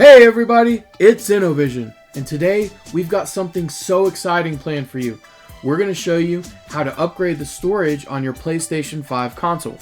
Hey everybody, it's InnoVision, and today we've got something so exciting planned for you. We're going to show you how to upgrade the storage on your PlayStation 5 console.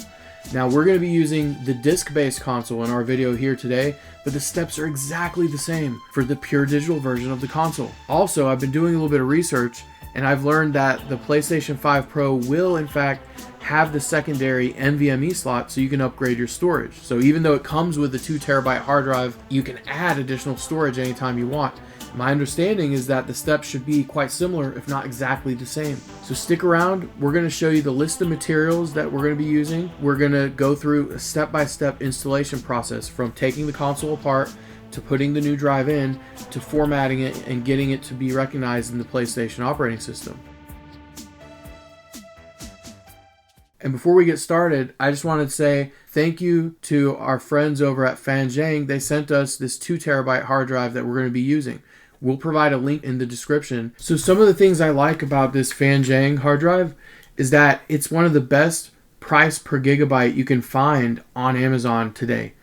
Now we're going to be using the disc-based console in our video here today, but the steps are exactly the same for the pure digital version of the console. Also, I've been doing a little bit of research, and I've learned that the PlayStation 5 Pro will in fact have the secondary NVMe slot so you can upgrade your storage. So even though it comes with a 2TB hard drive, you can add additional storage anytime you want. My understanding is that the steps should be quite similar, if not exactly the same. So stick around, we're going to show you the list of materials that we're going to be using. We're going to go through a step-by-step installation process from taking the console apart to putting the new drive in to formatting it and getting it to be recognized in the PlayStation operating system. And before we get started, I just wanted to say thank you to our friends over at Fanzhang. They sent us this 2TB hard drive that we're going to be using. We'll provide a link in the description. So some of the things I like about this Fanzhang hard drive is that it's one of the best price per gigabyte you can find on Amazon today,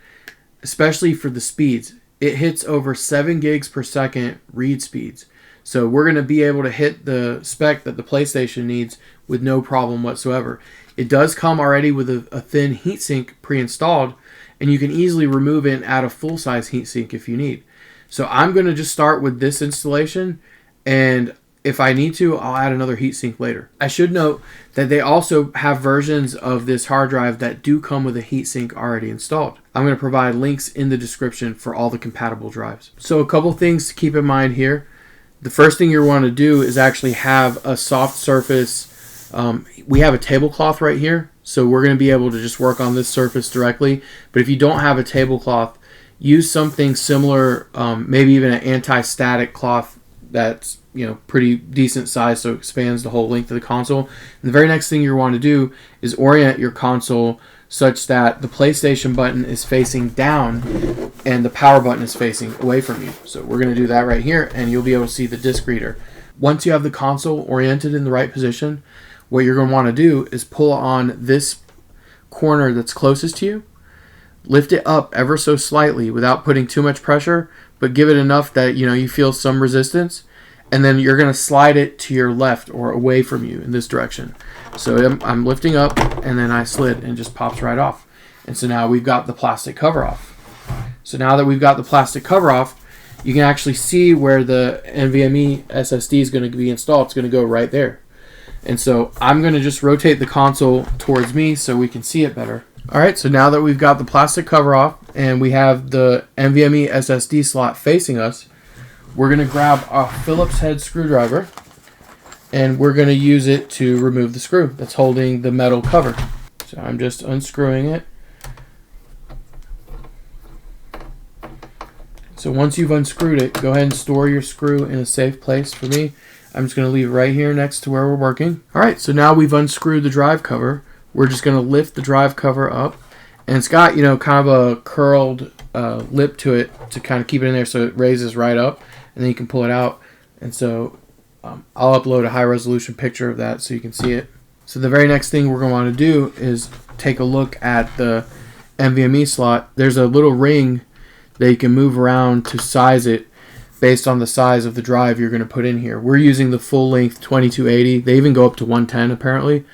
especially for the speeds. It hits over 7 gigs per second read speeds. So we're going to be able to hit the spec that the PlayStation needs with no problem whatsoever. It does come already with a thin heatsink pre-installed, and you can easily remove it and add a full-size heatsink if you need. So I'm going to just start with this installation, and if I need to, I'll add another heatsink later. I should note that they also have versions of this hard drive that do come with a heatsink already installed. I'm going to provide links in the description for all the compatible drives. So a couple things to keep in mind here. The first thing you want to do is actually have a soft surface. We have a tablecloth right here, so we're going to be able to just work on this surface directly. But if you don't have a tablecloth, use something similar, maybe even an anti-static cloth that's pretty decent size, so it expands the whole length of the console. And the very next thing you want to do is orient your console such that the PlayStation button is facing down and the power button is facing away from you. So we're going to do that right here, and you'll be able to see the disc reader. Once you have the console oriented in the right position, what you're going to want to do is pull on this corner that's closest to you, lift it up ever so slightly without putting too much pressure, but give it enough that you feel some resistance, and then you're going to slide it to your left or away from you in this direction. So I'm lifting up, and then I slid and it just pops right off. And so now we've got the plastic cover off. So now that we've got the plastic cover off, you can actually see where the NVMe SSD is going to be installed. It's going to go right there. And so I'm going to just rotate the console towards me so we can see it better. Alright, so now that we've got the plastic cover off and we have the NVMe SSD slot facing us, we're going to grab a Phillips head screwdriver and we're going to use it to remove the screw that's holding the metal cover. So I'm just unscrewing it. So once you've unscrewed it, go ahead and store your screw in a safe place. For me, I'm just going to leave it right here next to where we're working. Alright, so now we've unscrewed the drive cover. We're just going to lift the drive cover up. And it's got, kind of a curled lip to it to kind of keep it in there so it raises right up. And then you can pull it out. And so I'll upload a high resolution picture of that so you can see it. So the very next thing we're going to want to do is take a look at the NVMe slot. There's a little ring that you can move around to size it based on the size of the drive you're going to put in here. We're using the full length 2280. They even go up to 110 apparently.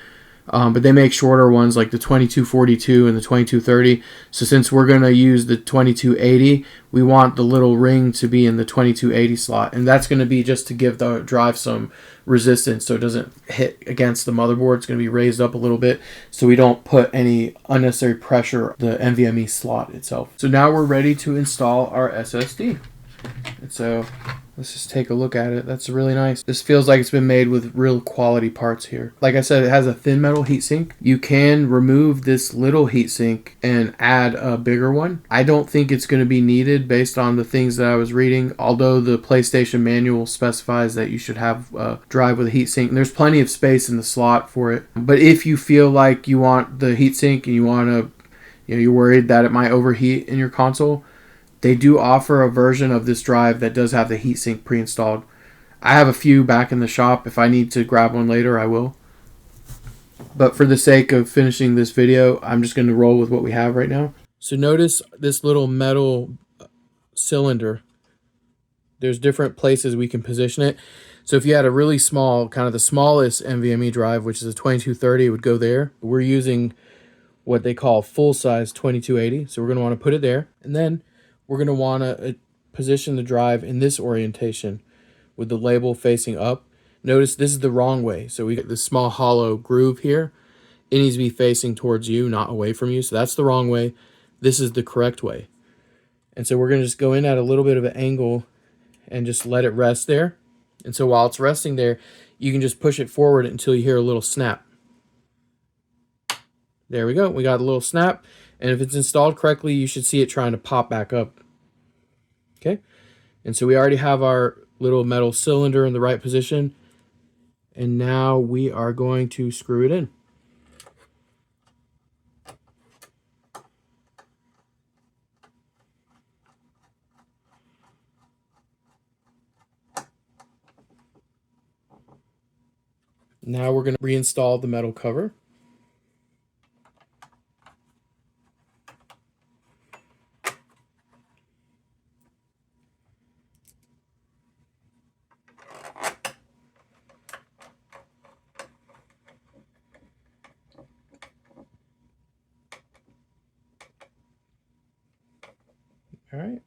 But they make shorter ones like the 2242 and the 2230. So since we're going to use the 2280, we want the little ring to be in the 2280 slot. And that's going to be just to give the drive some resistance so it doesn't hit against the motherboard. It's going to be raised up a little bit so we don't put any unnecessary pressure on the NVMe slot itself. So now we're ready to install our SSD. And so let's just take a look at it. That's really nice. This feels like it's been made with real quality parts here. Like I said, it has a thin metal heatsink. You can remove this little heatsink and add a bigger one. I don't think it's going to be needed based on the things that I was reading, although the PlayStation manual specifies that you should have a drive with a heatsink. And there's plenty of space in the slot for it. But if you feel like you want the heatsink and you want to, you're worried that it might overheat in your console, they do offer a version of this drive that does have the heatsink pre-installed. I have a few back in the shop. If I need to grab one later, I will. But for the sake of finishing this video, I'm just going to roll with what we have right now. So notice this little metal cylinder, there's different places we can position it. So if you had a really small, kind of the smallest NVMe drive, which is a 2230, it would go there. We're using what they call full-size 2280, so we're going to want to put it there. And then we're going to want to position the drive in this orientation with the label facing up. Notice this is the wrong way, so we get this small hollow groove here. It needs to be facing towards you, not away from you, so that's the wrong way. This is the correct way. And so we're going to just go in at a little bit of an angle and just let it rest there. And so while it's resting there, you can just push it forward until you hear a little snap. There we go. We got a little snap. And if it's installed correctly, you should see it trying to pop back up. Okay. And so we already have our little metal cylinder in the right position. And now we are going to screw it in. Now we're going to reinstall the metal cover. All right,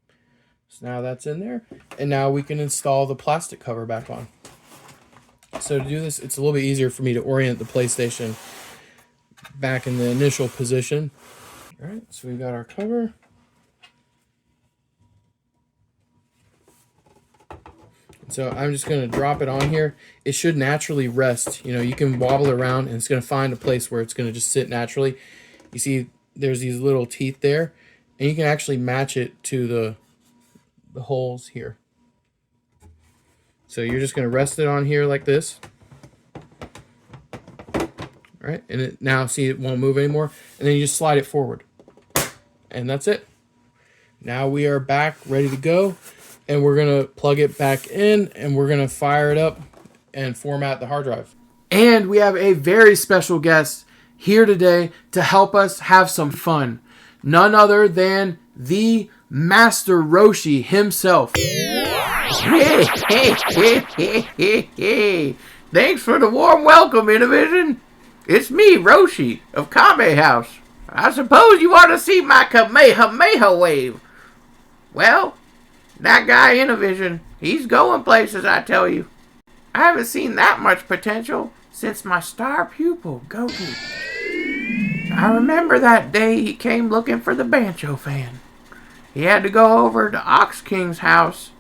so now that's in there, and now we can install the plastic cover back on. So to do this, it's a little bit easier for me to orient the PlayStation back in the initial position. All right, so we've got our cover. So I'm just going to drop it on here. It should naturally rest. You know, you can wobble around and it's going to find a place where it's going to just sit naturally. You see there's these little teeth there, and you can actually match it to the holes here. So you're just going to rest it on here like this. All right, and it, now see it won't move anymore. And then you just slide it forward. And that's it. Now we are back, ready to go. And we're going to plug it back in, and we're going to fire it up and format the hard drive. And we have a very special guest here today to help us have some fun. None other than the Master Roshi himself. Thanks for the warm welcome, Innovision. It's me, Roshi, of Kame House. I suppose you want to see my Kamehameha wave. Well, that guy Innovision, he's going places, I tell you. I haven't seen that much potential since my star pupil, Goku. I remember that day he came looking for the Bancho fan. He had to go over to Ox King's house,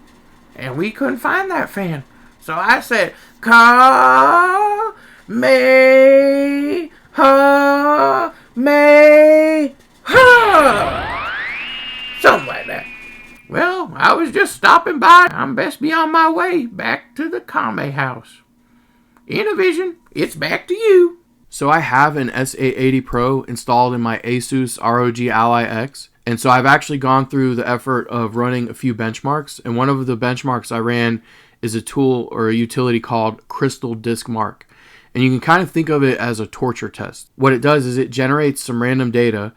and we couldn't find that fan. So I said, Kamehameha. Something like that. Well, I was just stopping by. I'm best be on my way back to the Kame house. Innovision, it's back to you. So I have an S880 Pro installed in my Asus ROG Ally X. And so I've actually gone through the effort of running a few benchmarks. And one of the benchmarks I ran is a tool or a utility called Crystal Disk Mark. And you can kind of think of it as a torture test. What it does is it generates some random data,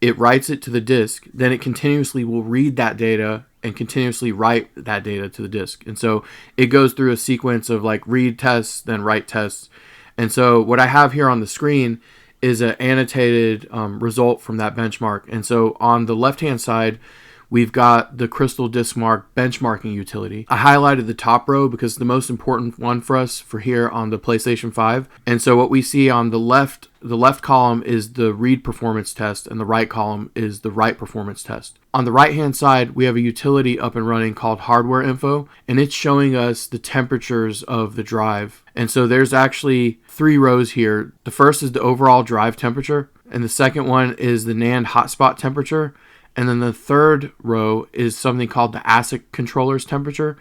it writes it to the disk, then it continuously will read that data and continuously write that data to the disk. And so it goes through a sequence of like read tests, then write tests. And so what I have here on the screen is an annotated result from that benchmark. And so on the left-hand side, we've got the Crystal Disk Mark benchmarking utility. I highlighted the top row because it's the most important one for us for here on the PlayStation 5. And so what we see on the left column is the read performance test, and the right column is the write performance test. On the right-hand side, we have a utility up and running called Hardware Info, and it's showing us the temperatures of the drive. And so there's actually 3 rows here. The first is the overall drive temperature, and the second one is the NAND hotspot temperature. And then the third row is something called the ASIC controller's temperature.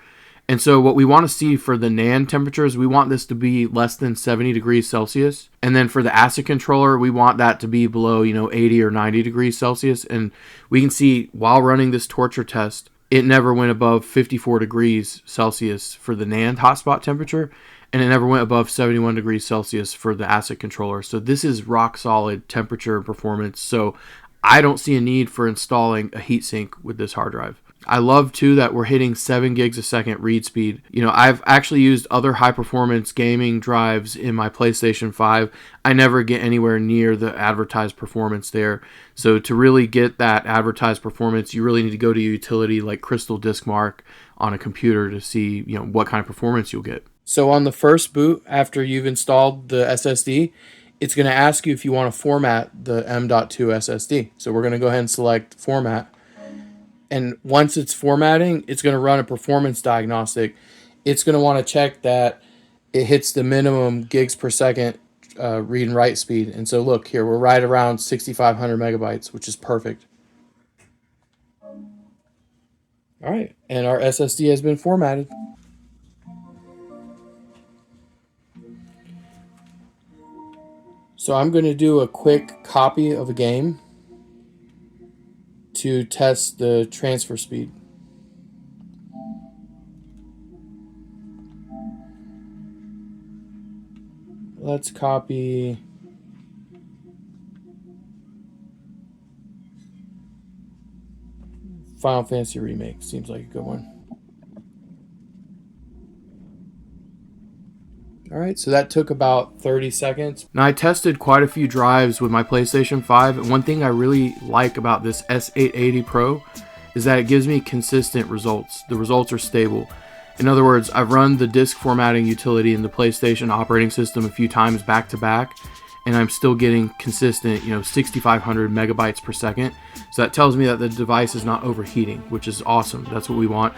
And so what we want to see for the NAND temperatures, we want this to be less than 70 degrees Celsius. And then for the ASIC controller, we want that to be below, 80 or 90 degrees Celsius. And we can see while running this torture test, it never went above 54 degrees Celsius for the NAND hotspot temperature. And it never went above 71 degrees Celsius for the ASIC controller. So this is rock solid temperature and performance. So I don't see a need for installing a heatsink with this hard drive. I love too that we're hitting 7 gigs a second read speed. You know, I've actually used other high performance gaming drives in my PlayStation 5. I never get anywhere near the advertised performance there. So to really get that advertised performance, you really need to go to a utility like Crystal Disk Mark on a computer to see, you know, what kind of performance you'll get. So on the first boot, after you've installed the SSD, it's going to ask you if you want to format the M.2 SSD. So we're going to go ahead and select format. And once it's formatting, it's going to run a performance diagnostic. It's going to want to check that it hits the minimum gigs per second read and write speed. And so look here, we're right around 6,500 megabytes, which is perfect. All right, and our SSD has been formatted. So I'm going to do a quick copy of a game to test the transfer speed. Let's copy Final Fantasy Remake. Seems like a good one. Alright, so that took about 30 seconds. Now I tested quite a few drives with my PlayStation 5, and one thing I really like about this S880 Pro is that it gives me consistent results. The results are stable. In other words, I've run the disk formatting utility in the PlayStation operating system a few times back to back, and I'm still getting consistent, 6,500 megabytes per second. So that tells me that the device is not overheating, which is awesome. That's what we want.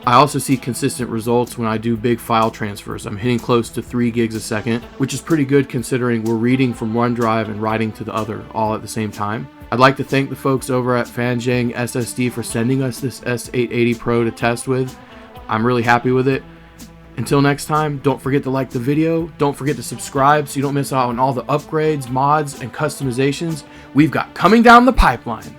I also see consistent results when I do big file transfers. I'm hitting close to 3 gigs a second, which is pretty good considering we're reading from one drive and writing to the other all at the same time. I'd like to thank the folks over at Fanjang SSD for sending us this S880 Pro to test with. I'm really happy with it. Until next time, don't forget to like the video. Don't forget to subscribe so you don't miss out on all the upgrades, mods, and customizations we've got coming down the pipeline.